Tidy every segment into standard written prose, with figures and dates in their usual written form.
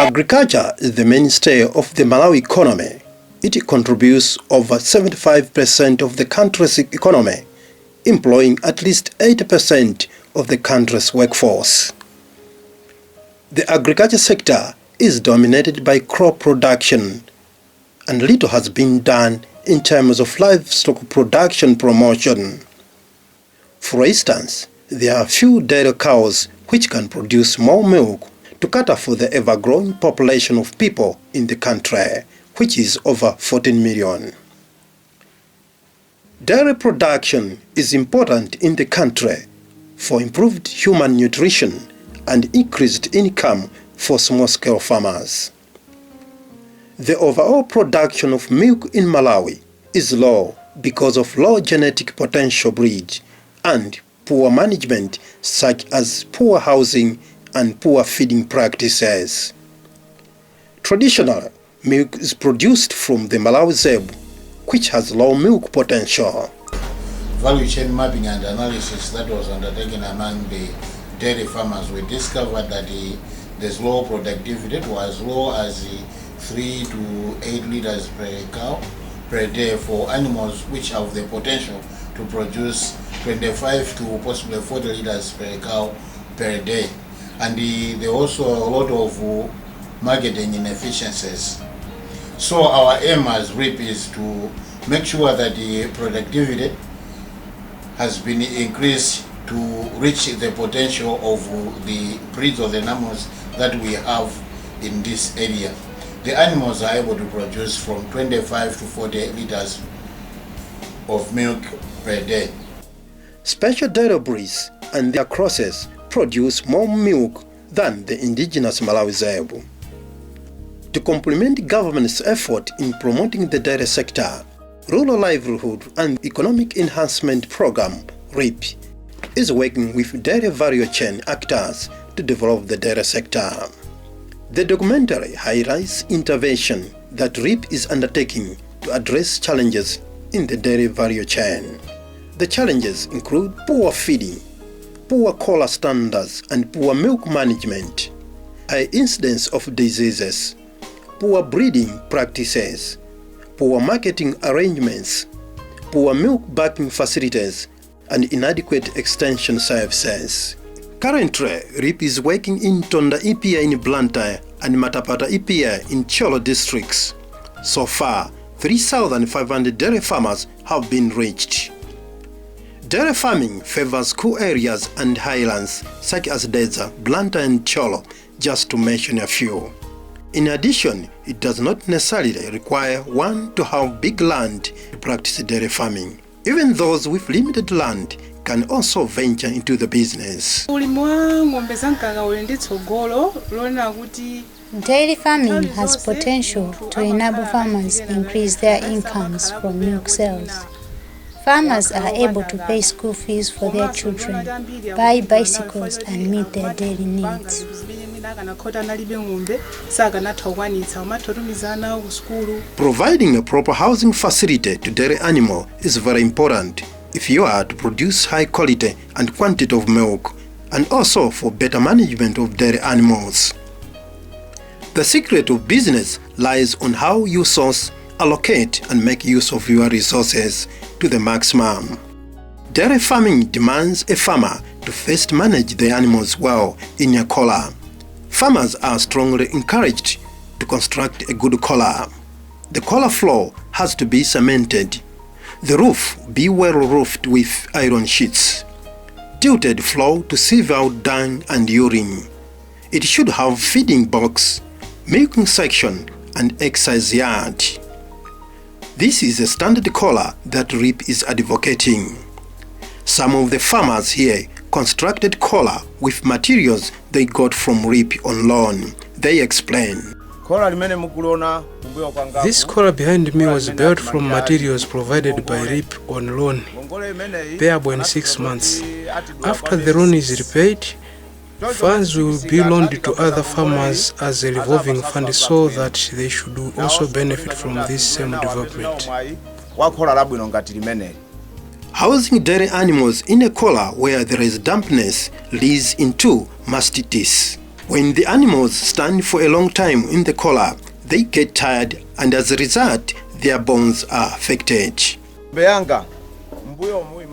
Agriculture is the mainstay of the Malawi economy. It contributes over 75% of the country's economy, employing at least 80% of the country's workforce. The agriculture sector is dominated by crop production, and little has been done in terms of livestock production promotion. For instance, there are few dairy cows which can produce more milk to cater for the ever-growing population of people in the country, which is over 14 million. Dairy production is important in the country for improved human nutrition and increased income for small-scale farmers. The overall production of milk in Malawi is low because of low genetic potential breed and poor management, such as poor housing and poor feeding practices. Traditionally, milk is produced from the Malawi zebu, which has low milk potential. Value chain mapping and analysis that was undertaken among the dairy farmers, we discovered that the low productivity, it was low as 3 to 8 liters per cow per day for animals which have the potential to produce 25 to possibly 40 liters per cow per day. And there also a lot of marketing inefficiencies. So our aim as RLEEP is to make sure that the productivity has been increased to reach the potential of the breeds of the animals that we have in this area. The animals are able to produce from 25 to 40 liters of milk per day. Special dairy breeds and their crosses produce more milk than the indigenous Malawi zebu. To complement government's effort in promoting the dairy sector, Rural Livelihood and Economic Enhancement Program, RLEEP, is working with dairy value chain actors to develop the dairy sector. The documentary highlights intervention that RLEEP is undertaking to address challenges in the dairy value chain. The challenges include poor feeding, poor collar standards and poor milk management, high incidence of diseases, poor breeding practices, poor marketing arrangements, poor milk bagging facilities, and inadequate extension services. Currently, RLEEP is working in Tonda EPA in Blantyre and Matapata EPA in Cholo districts. So far, 3,500 dairy farmers have been reached. Dairy farming favors cool areas and highlands such as Dedza, Blantyre and Cholo, just to mention a few. In addition, it does not necessarily require one to have big land to practice dairy farming. Even those with limited land can also venture into the business. Dairy farming has potential to enable farmers increase their incomes from milk sales. Farmers are able to pay school fees for their children, buy bicycles and meet their daily needs. Providing a proper housing facility to dairy animal is very important if you are to produce high quality and quantity of milk, and also for better management of dairy animals. The secret of business lies on how you source, allocate and make use of your resources to the maximum. Dairy farming demands a farmer to first manage the animals well in a collar. Farmers are strongly encouraged to construct a good collar. The collar floor has to be cemented. The roof be well roofed with iron sheets. Tilted floor to sieve out dung and urine. It should have feeding box, milking section and exercise yard. This is a standard collar that RLEEP is advocating. Some of the farmers here constructed collar with materials they got from RLEEP on loan. They explain. This collar behind me was built from materials provided by RLEEP on loan, payable in 6 months. After the loan is repaid, Funds will be loaned to other farmers as a revolving fund so that they should also benefit from this same development. Housing dairy animals in a collar where there is dampness leads into mastitis. When the animals stand for a long time in the collar, they get tired and as a result, their bones are affected.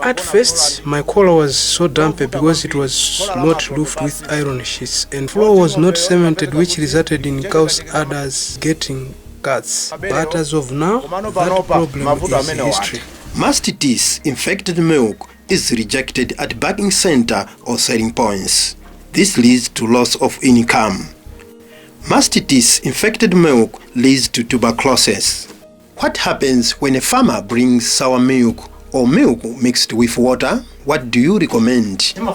At first, my collar was so damp because it was not roofed with iron sheets and floor was not cemented, which resulted in cows' udders getting cuts. But as of now, that problem is history. Mastitis infected milk is rejected at bagging center or selling points. This leads to loss of income. Mastitis infected milk leads to tuberculosis. What happens when a farmer brings sour milk or milk mixed with water? What do you recommend? When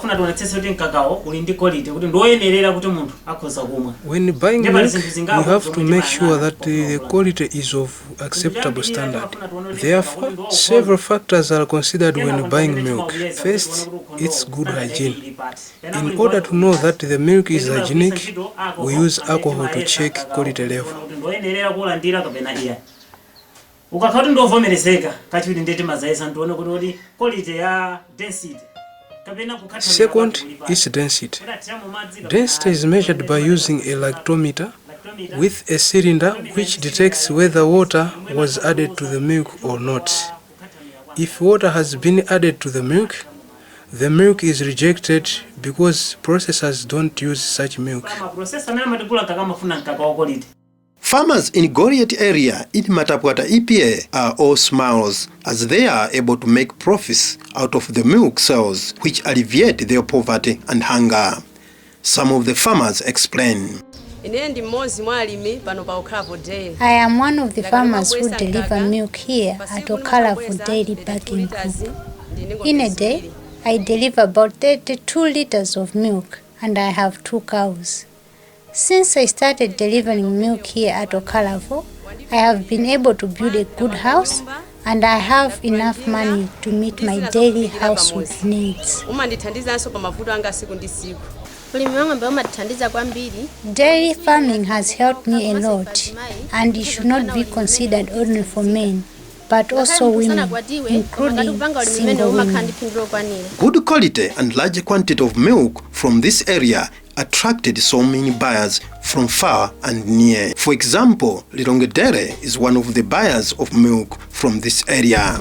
buying milk, you have to make sure that the quality is of acceptable standard. Therefore, several factors are considered when buying milk. First, it's good hygiene. In order to know that the milk is hygienic, we use alcohol to check quality level. Second is density. Density is measured by using a lactometer with a cylinder which detects whether water was added to the milk or not. If water has been added to the milk is rejected because processors don't use such milk. Farmers in Goliath area in Matapwata EPA are all smiles as they are able to make profits out of the milk sales, which alleviate their poverty and hunger. Some of the farmers explain. I am one of the farmers who deliver milk here at Okalavu Dairy Bagging Group. In a day, I deliver about 32 liters of milk and I have 2 cows. Since I started delivering milk here at Okalavu, I have been able to build a good house and I have enough money to meet my daily household needs. Dairy farming has helped me a lot and it should not be considered only for men, but also women, including single women. Good quality and large quantity of milk from this area attracted so many buyers from far and near. For example, Lilonge Dairy is one of the buyers of milk from this area.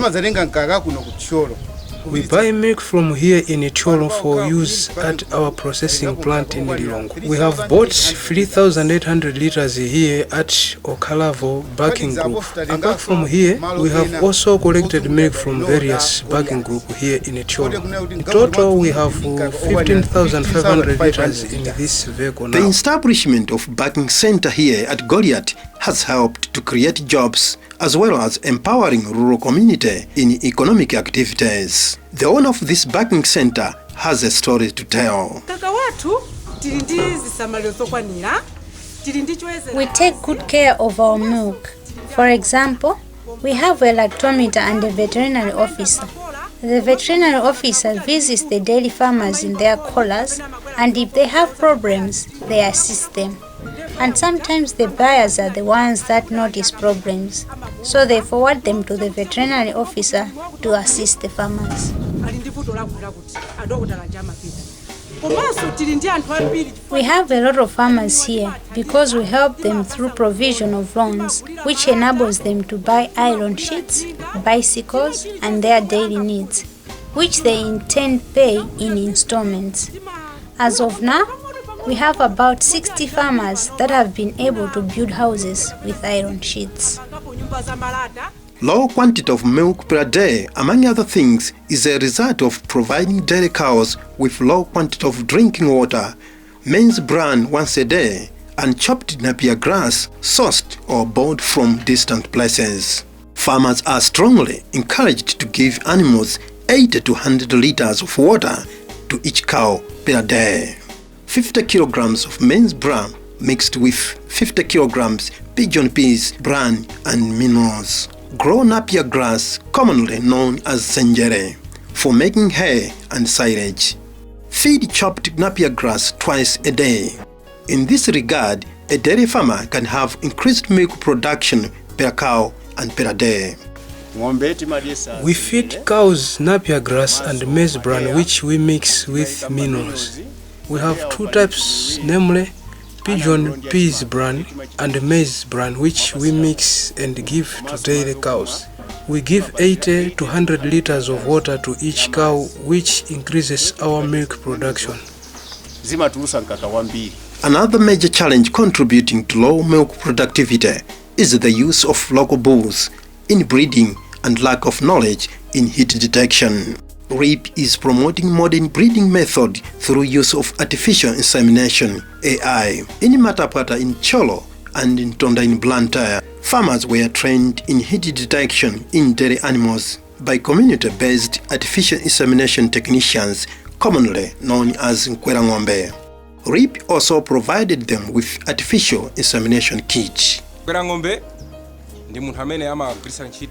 We buy milk from here in Cholo for use at our processing plant in Lilonge. We have bought 3,800 liters here at Okalavu Bagging Group. Apart from here, we have also collected milk from various bagging groups here in Cholo. In total, we have 15,500 liters in this vehicle now. The establishment of bagging center here at Goliath has helped to create jobs as well as empowering rural community in economic activities. The owner of this bagging center has a story to tell. We take good care of our milk. For example, we have a lactometer and a veterinary officer. The veterinary officer visits the dairy farmers in their collars, and if they have problems, they assist them. And sometimes the buyers are the ones that notice problems, so they forward them to the veterinary officer to assist the farmers. We have a lot of farmers here because we help them through provision of loans, which enables them to buy iron sheets, bicycles, and their daily needs, which they in turn pay in installments. As of now, we have about 60 farmers that have been able to build houses with iron sheets. Low quantity of milk per day, among other things, is a result of providing dairy cows with low quantity of drinking water, maize bran once a day, and chopped napier grass sourced or bought from distant places. Farmers are strongly encouraged to give animals 80 to 100 liters of water to each cow per day. 50 kilograms of maize bran mixed with 50 kilograms pigeon peas bran and minerals. Grow napier grass, commonly known as senjere, for making hay and silage. feed chopped napier grass twice a day. In this regard, a dairy farmer can have increased milk production per cow and per day. We feed cows napier grass and maize bran, which we mix with minerals. We have two types, namely pigeon peas bran and maize bran, which we mix and give to dairy cows. We give 80 to 100 liters of water to each cow, which increases our milk production. Another major challenge contributing to low milk productivity is the use of local bulls in breeding and lack of knowledge in heat detection. RLEEP is promoting modern breeding method through use of artificial insemination (AI). In Matapata in Cholo and in Tonda in Blantyre, farmers were trained in heat detection in dairy animals by community-based artificial insemination technicians, commonly known as Nkwerangombe. RLEEP also provided them with artificial insemination kits.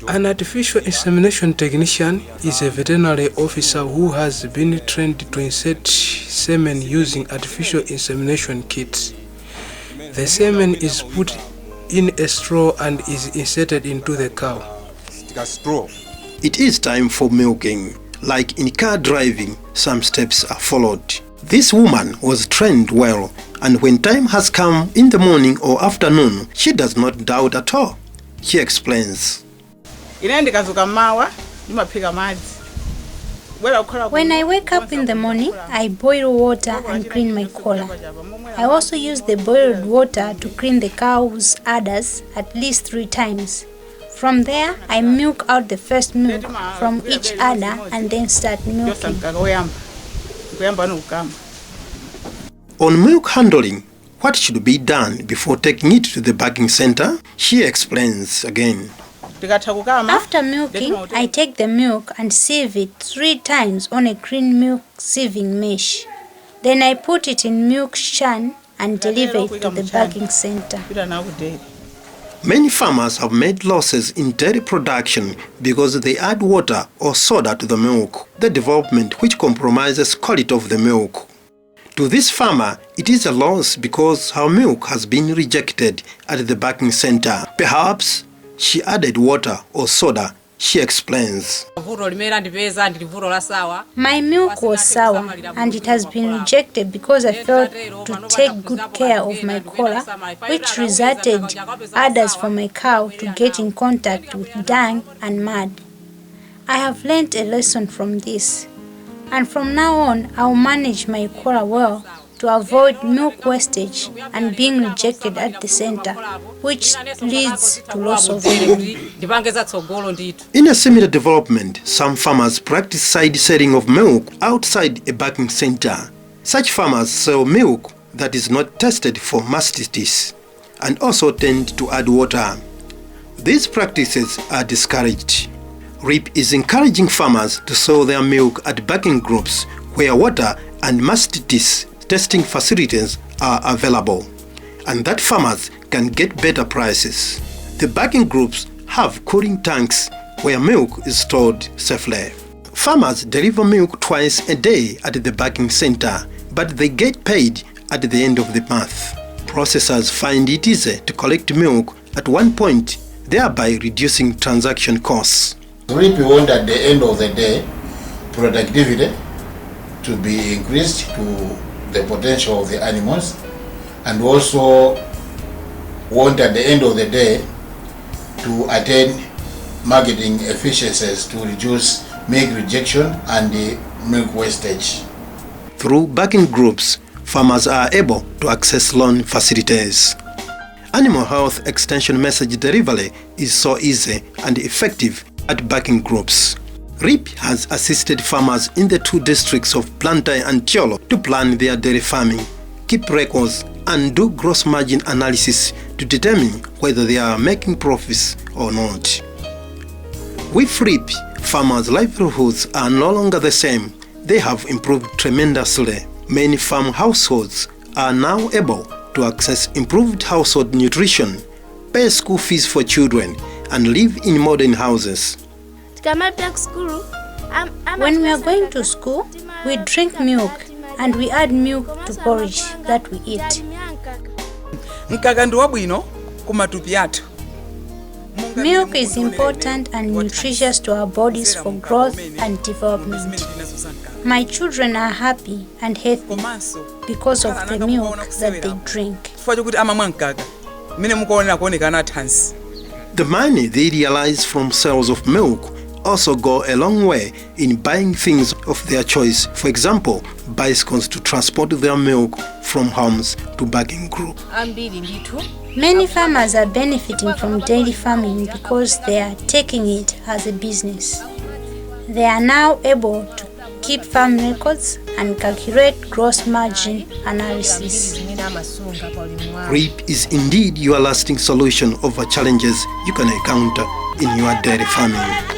An artificial insemination technician is a veterinary officer who has been trained to insert semen using artificial insemination kits. The semen is put in a straw and is inserted into the cow. It is time for milking. Like in car driving, some steps are followed. This woman was trained well, and when time has come in the morning or afternoon, she does not doubt at all. She explains. When I wake up in the morning, I boil water and clean my collar. I also use the boiled water to clean the cow's udders at least 3 times. From there, I milk out the first milk from each udder and then start milking. On milk handling, what should be done before taking it to the bagging center? She explains again. After milking, I take the milk and sieve it 3 times on a clean milk sieving mesh. Then I put it in milk churn and deliver it to the bagging center. Many farmers have made losses in dairy production because they add water or soda to the milk, the development which compromises quality of the milk. To this farmer, it is a loss because her milk has been rejected at the bagging center. Perhaps she added water or soda, she explains. My milk was sour and it has been rejected because I failed to take good care of my collar, which resulted udders for my cow to get in contact with dung and mud. I have learned a lesson from this, and from now on I'll manage my collar well to avoid milk wastage and being rejected at the center, which leads to loss of milk. In a similar development, some farmers practice side selling of milk outside a bagging center. Such farmers sell milk that is not tested for mastitis and also tend to add water. These practices are discouraged. RLEEP is encouraging farmers to sell their milk at bagging groups where water and mastitis testing facilities are available, and that farmers can get better prices. The bagging groups have cooling tanks where milk is stored safely. Farmers deliver milk twice a day at the bagging center, but they get paid at the end of the month. Processors find it easy to collect milk at one point, thereby reducing transaction costs. RLEEP want at the end of the day productivity to be increased to the potential of the animals, and also want at the end of the day to attain marketing efficiencies to reduce milk rejection and the milk wastage. Through bagging groups, farmers are able to access loan facilities. Animal health extension message delivery is so easy and effective at bagging groups. RLEEP has assisted farmers in the 2 districts of Blantyre and Cholo to plan their dairy farming, keep records, and do gross margin analysis to determine whether they are making profits or not. With RLEEP, farmers' livelihoods are no longer the same. They have improved tremendously. Many farm households are now able to access improved household nutrition, pay school fees for children, and live in modern houses. When we are going to school, we drink milk and we add milk to porridge that we eat. Milk is important and nutritious to our bodies for growth and development. My children are happy and healthy because of the milk that they drink. The money they realize from sales of milk also go a long way in buying things of their choice. For example, bicycles to transport their milk from homes to bagging group. Many farmers are benefiting from dairy farming because they are taking it as a business. They are now able to keep farm records and calculate gross margin analysis. RLEEP is indeed your lasting solution over challenges you can encounter in your dairy farming.